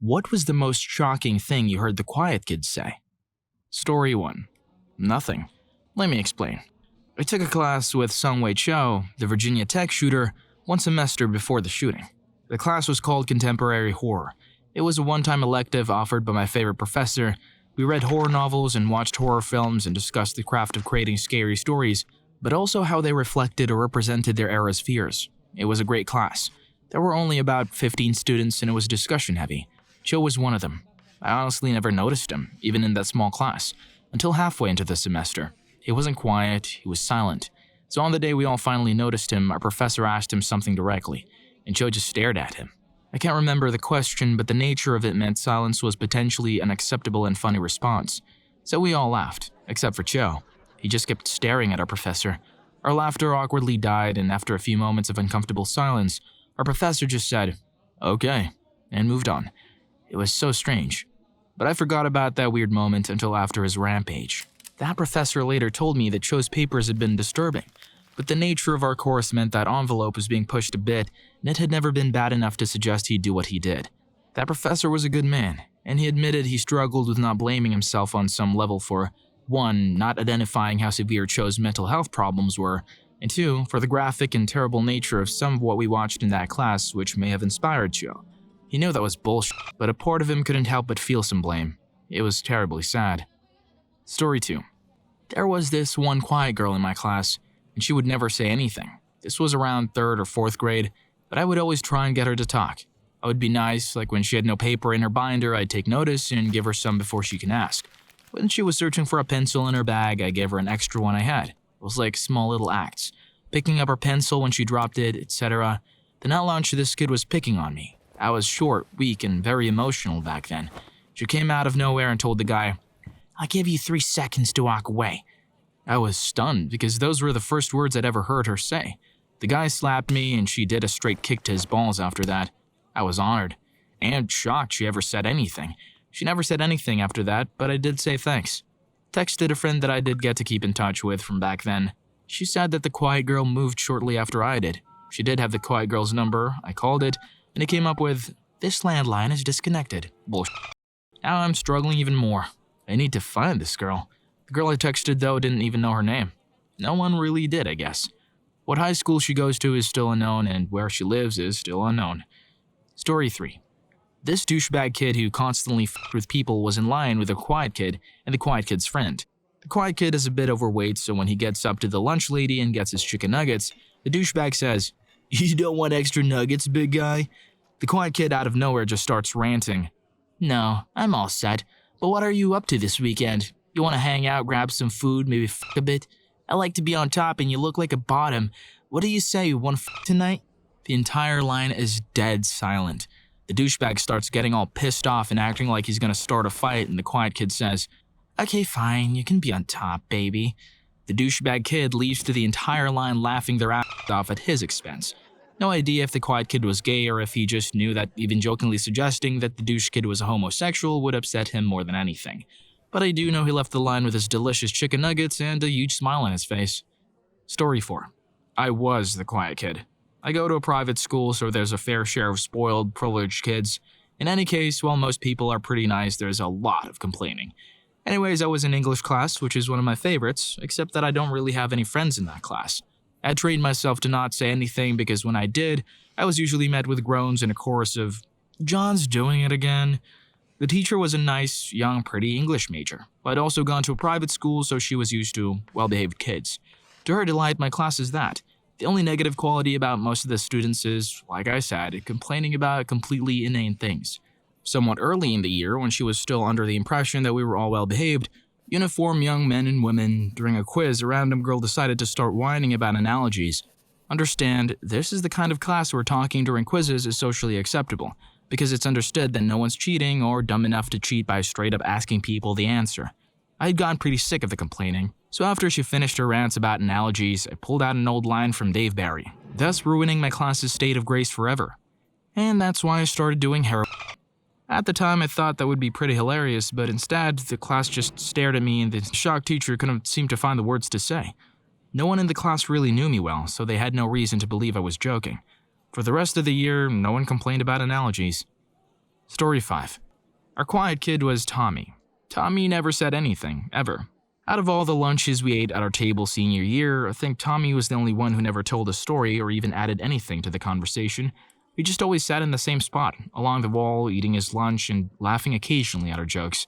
What was the most shocking thing you heard the quiet kids say? Story 1. Nothing. Let me explain. I took a class with Sungwei Cho, the Virginia Tech shooter, one semester before the shooting. The class was called Contemporary Horror. It was a one-time elective offered by my favorite professor. We read horror novels and watched horror films and discussed the craft of creating scary stories, but also how they reflected or represented their era's fears. It was a great class. There were only about 15 students and it was discussion-heavy. Cho was one of them. I honestly never noticed him, even in that small class, until halfway into the semester. He wasn't quiet, he was silent. So on the day we all finally noticed him, our professor asked him something directly, and Cho just stared at him. I can't remember the question, but the nature of it meant silence was potentially an acceptable and funny response. So we all laughed, except for Cho. He just kept staring at our professor. Our laughter awkwardly died, and after a few moments of uncomfortable silence, our professor just said, "Okay," and moved on. It was so strange. But I forgot about that weird moment until after his rampage. That professor later told me that Cho's papers had been disturbing, but the nature of our course meant that envelope was being pushed a bit, and it had never been bad enough to suggest he'd do what he did. That professor was a good man, and he admitted he struggled with not blaming himself on some level for 1. Not identifying how severe Cho's mental health problems were, and 2. For the graphic and terrible nature of some of what we watched in that class, which may have inspired Cho. He knew that was bullshit, but a part of him couldn't help but feel some blame. It was terribly sad. Story 2. There was this one quiet girl in my class, and she would never say anything. This was around 3rd or 4th grade, but I would always try and get her to talk. I would be nice, like when she had no paper in her binder, I'd take notice and give her some before she can ask. When she was searching for a pencil in her bag, I gave her an extra one I had. It was like small little acts. Picking up her pencil when she dropped it, etc. Then at lunch, this kid was picking on me. I was short, weak, and very emotional back then. She came out of nowhere and told the guy, "I'll give you 3 seconds to walk away." I was stunned because those were the first words I'd ever heard her say. The guy slapped me and she did a straight kick to his balls after that. I was honored and shocked she ever said anything. She never said anything after that, but I did say thanks. Texted a friend that I did get to keep in touch with from back then. She said that the quiet girl moved shortly after I did. She did have the quiet girl's number. I called it, and it came up with, "This landline is disconnected." Bullshit. Now I'm struggling even more. I need to find this girl. The girl I texted, though, didn't even know her name. No one really did, I guess. What high school she goes to is still unknown, and where she lives is still unknown. Story 3. This douchebag kid who constantly f***ed with people was in line with the quiet kid and the quiet kid's friend. The quiet kid is a bit overweight, so when he gets up to the lunch lady and gets his chicken nuggets, the douchebag says, "You don't want extra nuggets, big guy?" The quiet kid out of nowhere just starts ranting. "No, I'm all set. But what are you up to this weekend? You want to hang out, grab some food, maybe f*** a bit? I like to be on top and you look like a bottom. What do you say, you want to f*** tonight?" The entire line is dead silent. The douchebag starts getting all pissed off and acting like he's gonna start a fight, and the quiet kid says, "Okay, fine, you can be on top, baby." The douchebag kid leaves to the entire line laughing their ass off at his expense. No idea if the quiet kid was gay or if he just knew that even jokingly suggesting that the douche kid was a homosexual would upset him more than anything. But I do know he left the line with his delicious chicken nuggets and a huge smile on his face. Story 4. I was the quiet kid. I go to a private school, so there's a fair share of spoiled, privileged kids. In any case, while most people are pretty nice, there's a lot of complaining. Anyways, I was in English class, which is one of my favorites, except that I don't really have any friends in that class. I trained myself to not say anything because when I did, I was usually met with groans and a chorus of, "John's doing it again." The teacher was a nice, young, pretty English major, but I'd also gone to a private school, so she was used to well-behaved kids. To her delight, my class is that. The only negative quality about most of the students is, like I said, complaining about completely inane things. Somewhat early in the year, when she was still under the impression that we were all well-behaved, uniform young men and women, during a quiz, a random girl decided to start whining about analogies. Understand, this is the kind of class where talking during quizzes is socially acceptable, because it's understood that no one's cheating or dumb enough to cheat by straight up asking people the answer. I had gotten pretty sick of the complaining, so after she finished her rants about analogies, I pulled out an old line from Dave Barry, thus ruining my class's state of grace forever. And that's why I started doing heroin. At the time, I thought that would be pretty hilarious, but instead, the class just stared at me and the shocked teacher couldn't seem to find the words to say. No one in the class really knew me well, so they had no reason to believe I was joking. For the rest of the year, no one complained about analogies. Story 5. Our quiet kid was Tommy. Tommy never said anything, ever. Out of all the lunches we ate at our table senior year, I think Tommy was the only one who never told a story or even added anything to the conversation. He just always sat in the same spot, along the wall, eating his lunch and laughing occasionally at our jokes.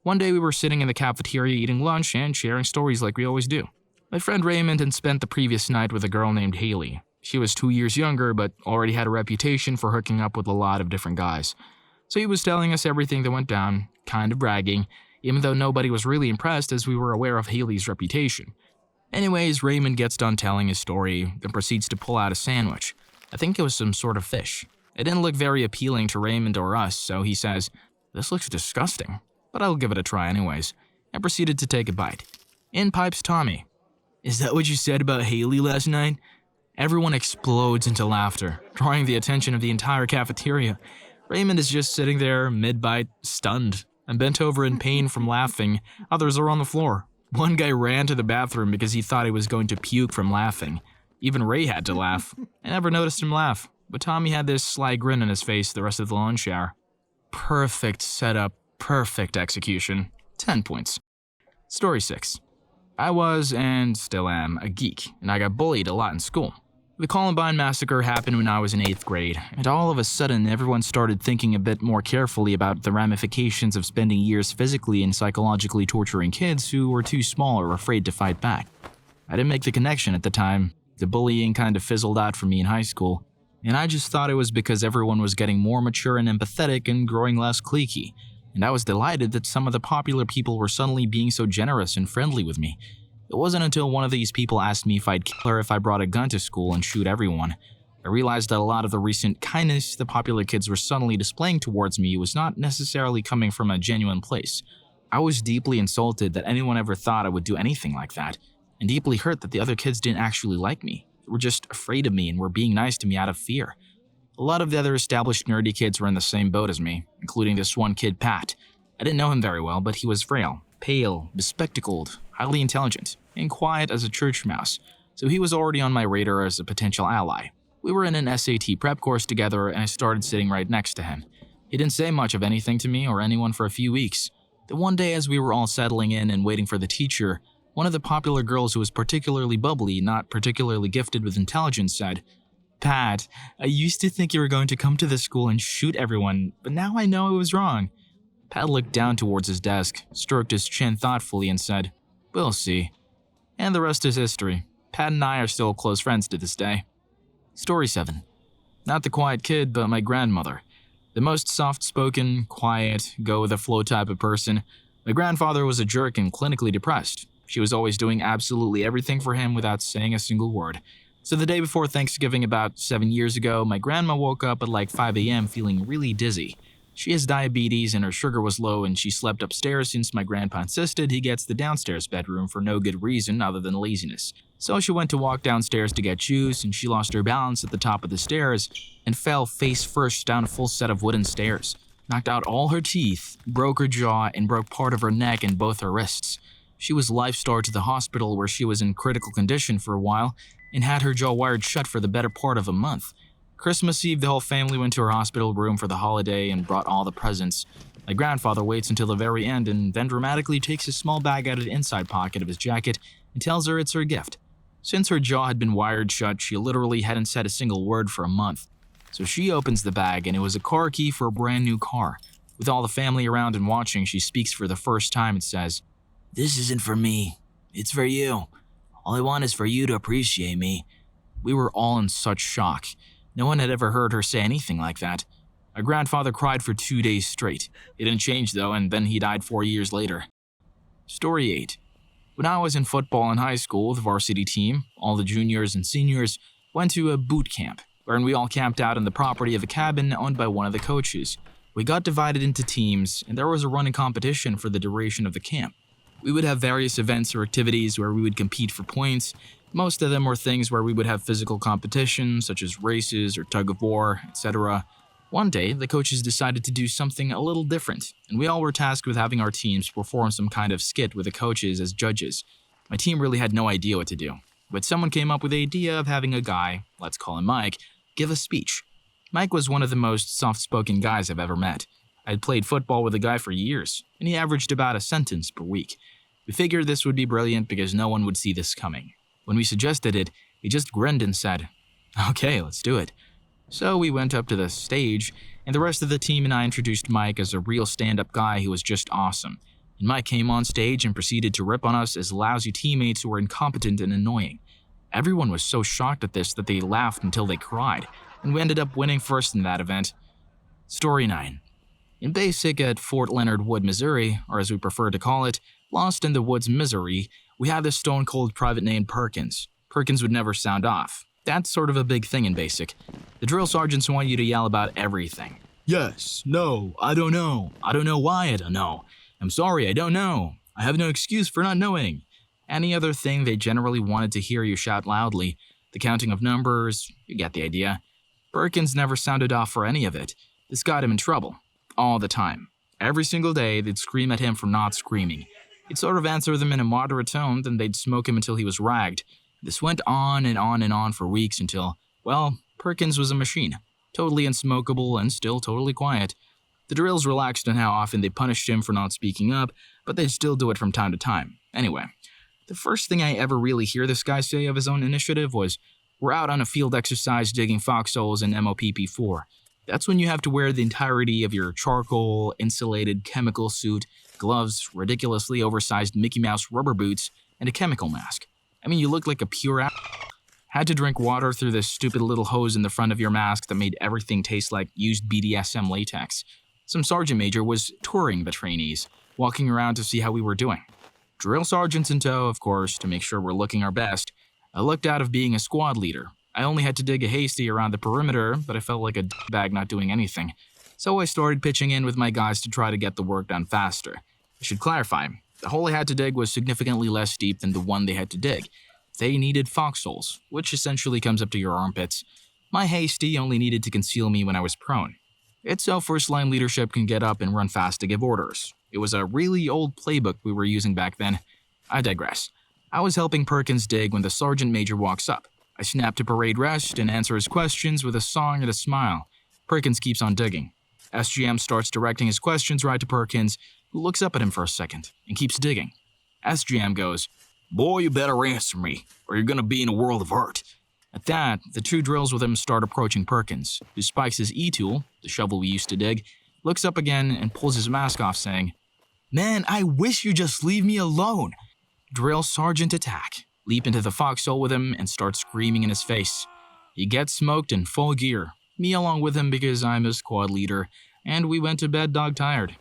One day we were sitting in the cafeteria eating lunch and sharing stories like we always do. My friend Raymond had spent the previous night with a girl named Haley. She was 2 years younger, but already had a reputation for hooking up with a lot of different guys. So he was telling us everything that went down, kind of bragging, even though nobody was really impressed as we were aware of Haley's reputation. Anyways, Raymond gets done telling his story, then proceeds to pull out a sandwich. I think it was some sort of fish. It didn't look very appealing to Raymond or us, so he says, "This looks disgusting, but I'll give it a try anyways," and proceeded to take a bite. In pipes Tommy. "Is that what you said about Haley last night?" Everyone explodes into laughter, drawing the attention of the entire cafeteria. Raymond is just sitting there, mid-bite, stunned, and bent over in pain from laughing. Others are on the floor. One guy ran to the bathroom because he thought he was going to puke from laughing. Even Ray had to laugh. I never noticed him laugh, but Tommy had this sly grin on his face the rest of the lunch hour. Perfect setup, perfect execution. 10 points. Story 6. I was, and still am, a geek, and I got bullied a lot in school. The Columbine massacre happened when I was in 8th grade, and all of a sudden everyone started thinking a bit more carefully about the ramifications of spending years physically and psychologically torturing kids who were too small or afraid to fight back. I didn't make the connection at the time. The bullying kind of fizzled out for me in high school, and I just thought it was because everyone was getting more mature and empathetic and growing less cliquey, and I was delighted that some of the popular people were suddenly being so generous and friendly with me. It wasn't until one of these people asked me if I'd kill her if I brought a gun to school and shoot everyone. I realized that a lot of the recent kindness the popular kids were suddenly displaying towards me was not necessarily coming from a genuine place. I was deeply insulted that anyone ever thought I would do anything like that, and deeply hurt that the other kids didn't actually like me. They were just afraid of me and were being nice to me out of fear. A lot of the other established nerdy kids were in the same boat as me, including this one kid, Pat. I didn't know him very well, but he was frail, pale, bespectacled, highly intelligent, and quiet as a church mouse, so he was already on my radar as a potential ally. We were in an SAT prep course together, and I started sitting right next to him. He didn't say much of anything to me or anyone for a few weeks. Then one day, as we were all settling in and waiting for the teacher, one of the popular girls who was particularly bubbly, not particularly gifted with intelligence, said, "Pat, I used to think you were going to come to this school and shoot everyone, but now I know I was wrong." Pat looked down towards his desk, stroked his chin thoughtfully, and said, "We'll see." And the rest is history. Pat and I are still close friends to this day. Story 7. Not the quiet kid, but my grandmother. The most soft-spoken, quiet, go-with-the-flow type of person. My grandfather was a jerk and clinically depressed. She was always doing absolutely everything for him without saying a single word. So the day before Thanksgiving about 7 years ago, my grandma woke up at like 5 a.m. feeling really dizzy. She has diabetes and her sugar was low, and she slept upstairs since my grandpa insisted he gets the downstairs bedroom for no good reason other than laziness. So she went to walk downstairs to get juice, and she lost her balance at the top of the stairs and fell face first down a full set of wooden stairs, knocked out all her teeth, broke her jaw, and broke part of her neck and both her wrists. She was life-starved to the hospital where she was in critical condition for a while and had her jaw wired shut for the better part of a month. Christmas Eve, the whole family went to her hospital room for the holiday and brought all the presents. My grandfather waits until the very end and then dramatically takes a small bag out of the inside pocket of his jacket and tells her it's her gift. Since her jaw had been wired shut, she literally hadn't said a single word for a month. So she opens the bag and it was a car key for a brand new car. With all the family around and watching, she speaks for the first time and says, "This isn't for me. It's for you. All I want is for you to appreciate me." We were all in such shock. No one had ever heard her say anything like that. My grandfather cried for 2 days straight. It didn't change though, and then he died 4 years later. Story 8. When I was in football in high school, the varsity team, all the juniors and seniors, went to a boot camp, wherein we all camped out on the property of a cabin owned by one of the coaches. We got divided into teams, and there was a running competition for the duration of the camp. We would have various events or activities where we would compete for points. Most of them were things where we would have physical competition, such as races or tug of war, etc. One day, the coaches decided to do something a little different, and we all were tasked with having our teams perform some kind of skit with the coaches as judges. My team really had no idea what to do, but someone came up with the idea of having a guy, let's call him Mike, give a speech. Mike was one of the most soft-spoken guys I've ever met. I'd played football with the guy for years, and he averaged about a sentence per week. We figured this would be brilliant because no one would see this coming. When we suggested it, he just grinned and said, "Okay, let's do it." So we went up to the stage, and the rest of the team and I introduced Mike as a real stand-up guy who was just awesome. And Mike came on stage and proceeded to rip on us as lousy teammates who were incompetent and annoying. Everyone was so shocked at this that they laughed until they cried, and we ended up winning first in that event. Story 9. In basic at Fort Leonard Wood, Missouri, or as we prefer to call it, Lost in the Woods, Missouri, we had this stone-cold private named Perkins. Perkins would never sound off. That's sort of a big thing in basic. The drill sergeants want you to yell about everything. Yes, no, I don't know. I don't know why I don't know. I'm sorry, I don't know. I have no excuse for not knowing. Any other thing they generally wanted to hear you shout loudly. The counting of numbers, you get the idea. Perkins never sounded off for any of it. This got him in trouble. All the time. Every single day, they'd scream at him for not screaming. He'd sort of answer them in a moderate tone, then they'd smoke him until he was ragged. This went on and on and on for weeks until, well, Perkins was a machine. Totally unsmokable and still totally quiet. The drills relaxed on how often they punished him for not speaking up, but they'd still do it from time to time. Anyway, the first thing I ever really hear this guy say of his own initiative was, "We're out on a field exercise digging foxholes in MOPP4. That's when you have to wear the entirety of your charcoal, insulated chemical suit, gloves, ridiculously oversized Mickey Mouse rubber boots, and a chemical mask. I mean, you look like a pure Had to drink water through this stupid little hose in the front of your mask that made everything taste like used BDSM latex. Some sergeant major was touring the trainees, walking around to see how we were doing. Drill sergeants in tow, of course, to make sure we're looking our best. I looked out of being a squad leader. I only had to dig a hasty around the perimeter, but I felt like a bag not doing anything. So I started pitching in with my guys to try to get the work done faster. I should clarify, the hole I had to dig was significantly less deep than the one they had to dig. They needed foxholes, which essentially comes up to your armpits. My hasty only needed to conceal me when I was prone. It's so first line leadership can get up and run fast to give orders. It was a really old playbook we were using back then. I digress. I was helping Perkins dig when the sergeant major walks up. I snap to parade rest and answer his questions with a song and a smile. Perkins keeps on digging. SGM starts directing his questions right to Perkins, who looks up at him for a second and keeps digging. SGM goes, "Boy, you better answer me, or you're gonna be in a world of hurt." At that, the two drills with him start approaching Perkins, who spikes his E-tool, the shovel we used to dig, looks up again and pulls his mask off saying, "Man, I wish you'd just leave me alone." Drill sergeant attack. Leap into the foxhole with him and start screaming in his face. He gets smoked in full gear, me along with him because I'm his squad leader, and we went to bed dog-tired.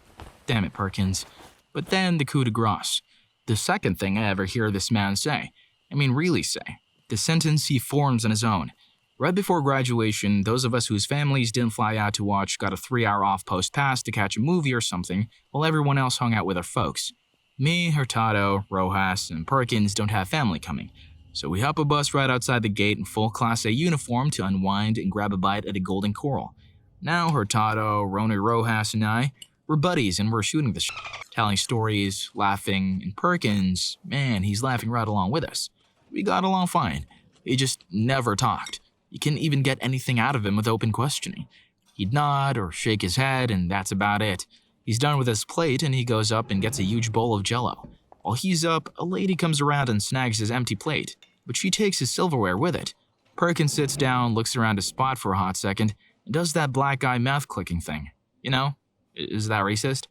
Damn it, Perkins. But then the coup de grace. The second thing I ever hear this man say. I mean really say. The sentence he forms on his own. Right before graduation, those of us whose families didn't fly out to watch got a 3-hour off-post pass to catch a movie or something, while everyone else hung out with their folks. Me, Hurtado, Rojas, and Perkins don't have family coming, so we hop a bus right outside the gate in full Class A uniform to unwind and grab a bite at a Golden Coral. Now Hurtado, Rony Rojas, and I, we're buddies and we're shooting the telling stories, laughing, and Perkins, man, he's laughing right along with us. We got along fine. He just never talked. You couldn't even get anything out of him with open questioning. He'd nod or shake his head, and that's about it. He's done with his plate, and he goes up and gets a huge bowl of Jell-O. While he's up, a lady comes around and snags his empty plate, but she takes his silverware with it. Perkins sits down, looks around his spot for a hot second, and does that black eye mouth clicking thing. You know? Is that racist?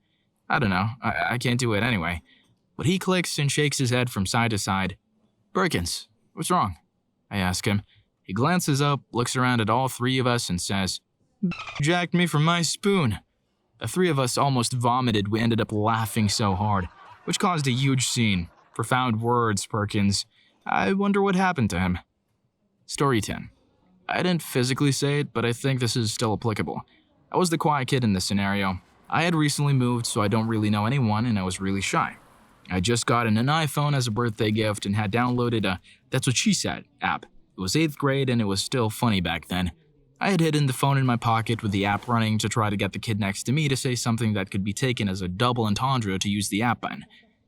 I don't know. I can't do it anyway. But he clicks and shakes his head from side to side. "Perkins, what's wrong?" I ask him. He glances up, looks around at all three of us, and says, "Jacked me from my spoon." The three of us almost vomited. We ended up laughing so hard, which caused a huge scene. Profound words, Perkins. I wonder what happened to him. Story 10. I didn't physically say it, but I think this is still applicable. I was the quiet kid in this scenario. I had recently moved, so I don't really know anyone, and I was really shy. I just gotten an iPhone as a birthday gift and had downloaded a That's What She Said app. It was 8th grade, and it was still funny back then. I had hidden the phone in my pocket with the app running to try to get the kid next to me to say something that could be taken as a double entendre to use the app button.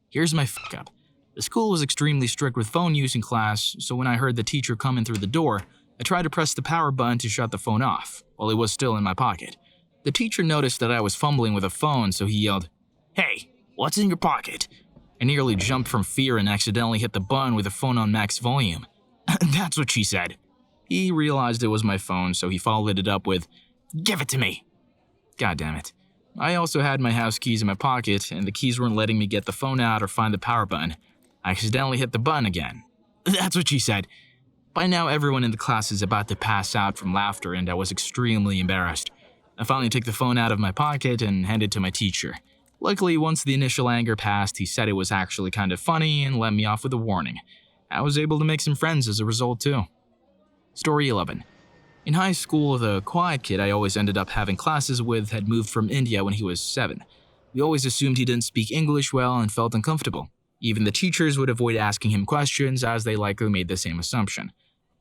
Here's my fuck-up. The school was extremely strict with phone use in class, so when I heard the teacher coming through the door, I tried to press the power button to shut the phone off, while it was still in my pocket. The teacher noticed that I was fumbling with a phone, so he yelled, "Hey, what's in your pocket?" I nearly jumped from fear and accidentally hit the button with the phone on max volume. "That's what she said." He realized it was my phone, so he followed it up with, "Give it to me." God damn it. I also had my house keys in my pocket, and the keys weren't letting me get the phone out or find the power button. I accidentally hit the button again. "That's what she said." By now, everyone in the class is about to pass out from laughter, and I was extremely embarrassed. I finally took the phone out of my pocket and handed it to my teacher. Luckily, once the initial anger passed, he said it was actually kind of funny and let me off with a warning. I was able to make some friends as a result, too. Story 11. In high school, the quiet kid I always ended up having classes with had moved from India when he was 7. We always assumed he didn't speak English well and felt uncomfortable. Even the teachers would avoid asking him questions, as they likely made the same assumption.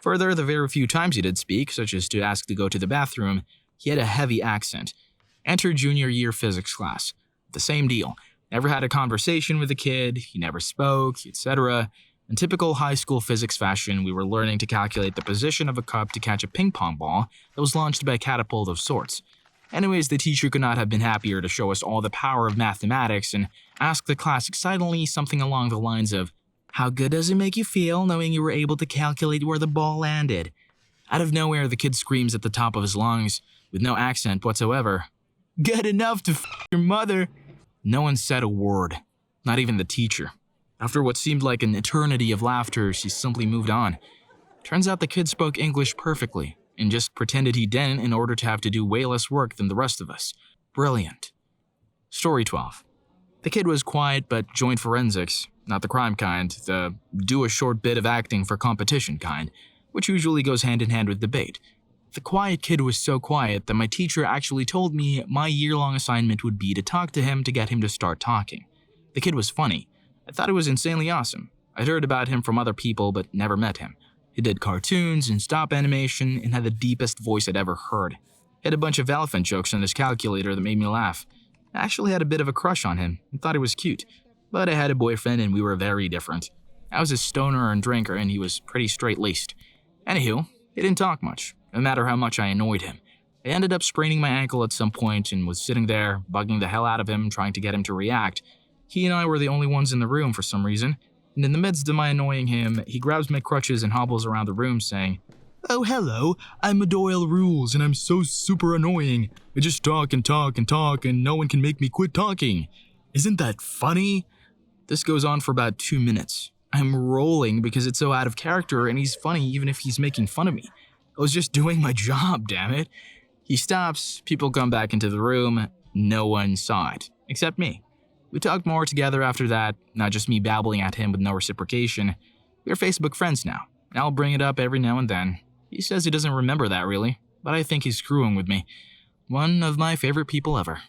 Further, the very few times he did speak, such as to ask to go to the bathroom, he had a heavy accent. Enter junior year physics class. The same deal. Never had a conversation with the kid, he never spoke, etc. In typical high school physics fashion, we were learning to calculate the position of a cup to catch a ping pong ball that was launched by a catapult of sorts. Anyways, the teacher could not have been happier to show us all the power of mathematics and asked the class excitedly something along the lines of, "How good does it make you feel knowing you were able to calculate where the ball landed?" Out of nowhere, the kid screams at the top of his lungs, with no accent whatsoever, "Good enough to f your mother." No one said a word, not even the teacher. After what seemed like an eternity of laughter, she simply moved on. Turns out the kid spoke English perfectly, and just pretended he didn't in order to have to do way less work than the rest of us. Brilliant. Story 12. The kid was quiet but joined forensics, not the crime kind, the do a short bit of acting for competition kind, which usually goes hand in hand with debate. The quiet kid was so quiet that my teacher actually told me my year-long assignment would be to talk to him to get him to start talking. The kid was funny. I thought it was insanely awesome. I'd heard about him from other people but never met him. He did cartoons and stop animation and had the deepest voice I'd ever heard. He had a bunch of elephant jokes on his calculator that made me laugh. I actually had a bit of a crush on him and thought he was cute, but I had a boyfriend and we were very different. I was a stoner and drinker and he was pretty straight-laced. Anywho, he didn't talk much, no matter how much I annoyed him. I ended up spraining my ankle at some point and was sitting there, bugging the hell out of him, trying to get him to react. He and I were the only ones in the room for some reason, and in the midst of my annoying him, he grabs my crutches and hobbles around the room saying, "Oh hello, I'm Doyle Rules and I'm so super annoying. I just talk and talk and talk and no one can make me quit talking. Isn't that funny?" This goes on for about 2 minutes. I'm rolling because it's so out of character and he's funny even if he's making fun of me. I was just doing my job, damn it. He stops, people come back into the room, no one saw it, except me. We talked more together after that, not just me babbling at him with no reciprocation. We're Facebook friends now. I'll bring it up every now and then. He says he doesn't remember that really, but I think he's screwing with me. One of my favorite people ever.